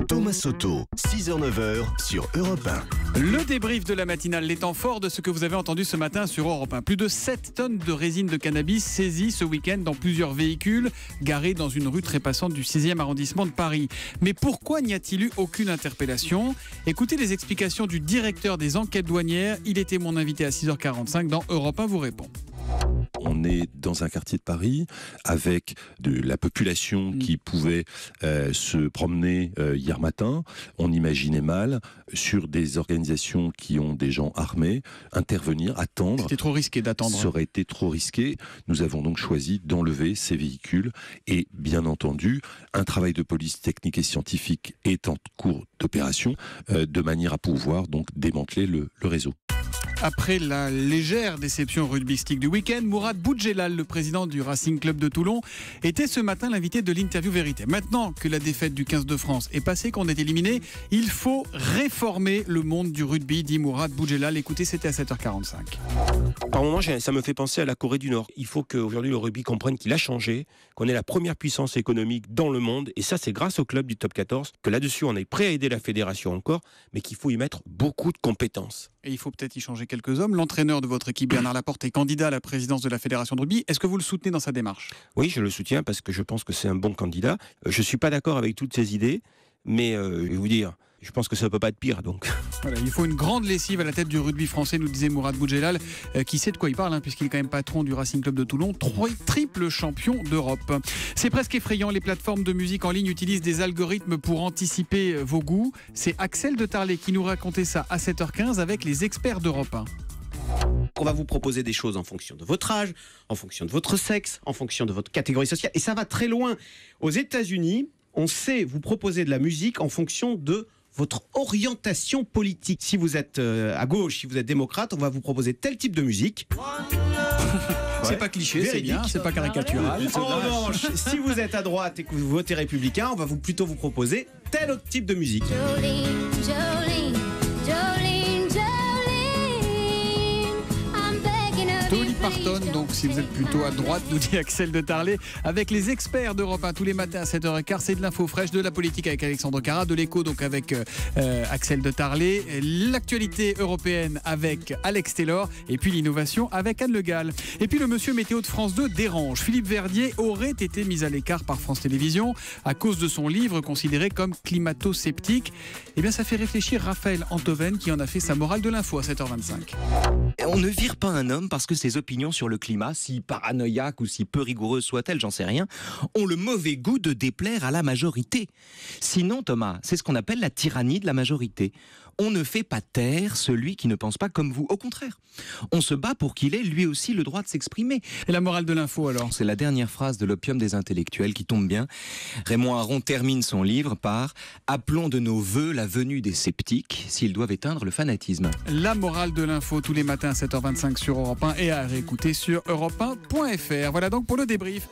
Thomas Soto, 6h-9h sur Europe 1. Le débrief de la matinale, les temps forts de ce que vous avez entendu ce matin sur Europe 1. Plus de 7 tonnes de résine de cannabis saisies ce week-end dans plusieurs véhicules garés dans une rue trépassante du 6e arrondissement de Paris. Mais pourquoi n'y a-t-il eu aucune interpellation? Écoutez les explications du directeur des enquêtes douanières. Il était mon invité à 6h45 dans Europe 1 vous répond. On est dans un quartier de Paris avec de la population qui pouvait se promener hier matin. On imaginait mal sur des organisations qui ont des gens armés intervenir, attendre. C'était trop risqué d'attendre. Ça aurait été trop risqué. Nous avons donc choisi d'enlever ces véhicules et bien entendu, un travail de police technique et scientifique est en cours d'opération de manière à pouvoir donc démanteler le réseau. Après la légère déception rugbystique du week-end, Mourad Boudjelal, le président du Racing Club de Toulon, était ce matin l'invité de l'interview vérité. Maintenant que la défaite du 15 de France est passée, qu'on est éliminé, il faut réformer le monde du rugby, dit Mourad Boudjelal. Écoutez, c'était à 7h45. Par moment, ça me fait penser à la Corée du Nord. Il faut qu'aujourd'hui le rugby comprenne qu'il a changé, qu'on est la première puissance économique dans le monde. Et ça, c'est grâce au club du top 14, que là-dessus, on est prêt à aider la fédération encore, mais qu'il faut y mettre beaucoup de compétences. Et il faut peut-être y changer quelques hommes. L'entraîneur de votre équipe, Bernard Laporte, est candidat à la présidence de la Fédération de rugby. Est-ce que vous le soutenez dans sa démarche? Oui, je le soutiens parce que je pense que c'est un bon candidat. Je ne suis pas d'accord avec toutes ses idées, mais je vais vous dire, je pense que ça ne peut pas être pire. Donc. Voilà, il faut une grande lessive à la tête du rugby français, nous disait Mourad Boudjelal, qui sait de quoi il parle, puisqu'il est quand même patron du Racing Club de Toulon, triple champion d'Europe. C'est presque effrayant, les plateformes de musique en ligne utilisent des algorithmes pour anticiper vos goûts. C'est Axel de Tarlet qui nous racontait ça à 7h15 avec les experts d'Europe 1. On va vous proposer des choses en fonction de votre âge, en fonction de votre sexe, en fonction de votre catégorie sociale. Et ça va très loin. Aux États-Unis, on sait vous proposer de la musique en fonction de votre orientation politique. Si vous êtes à gauche, si vous êtes démocrate, on va vous proposer tel type de musique. C'est pas cliché, c'est bien, c'est pas caricatural. En revanche, si vous êtes à droite et que vous votez républicain, on va plutôt vous proposer tel autre type de musique. Jolene, Jolene, Jolene, Jolene, I'm begging her. Dolly Parton, donc si vous êtes plutôt à droite, nous dit Axel de Tarlet, avec les experts d'Europe 1 tous les matins à 7h15, c'est de l'info fraîche, de la politique avec Alexandre Cara, de l'écho donc avec Axel de Tarlet, l'actualité européenne avec Alex Taylor, et puis l'innovation avec Anne Le Gall. Et puis le monsieur météo de France 2 dérange. Philippe Verdier aurait été mis à l'écart par France Télévisions à cause de son livre considéré comme climato-sceptique. Eh bien ça fait réfléchir Raphaël Antoven qui en a fait sa morale de l'info à 7h25. On ne vire pas un homme parce que ses opinions sur le climat, si paranoïaques ou si peu rigoureuses soient-elles, j'en sais rien, ont le mauvais goût de déplaire à la majorité. Sinon, Thomas, c'est ce qu'on appelle la tyrannie de la majorité. On ne fait pas taire celui qui ne pense pas comme vous. Au contraire, on se bat pour qu'il ait lui aussi le droit de s'exprimer. Et la morale de l'info alors? C'est la dernière phrase de l'opium des intellectuels qui tombe bien. Raymond Aron termine son livre par « Appelons de nos voeux la venue des sceptiques s'ils doivent éteindre le fanatisme ». La morale de l'info tous les matins à 7h25 sur Europe 1 et à réécouter sur europe1.fr. Voilà donc pour le débrief.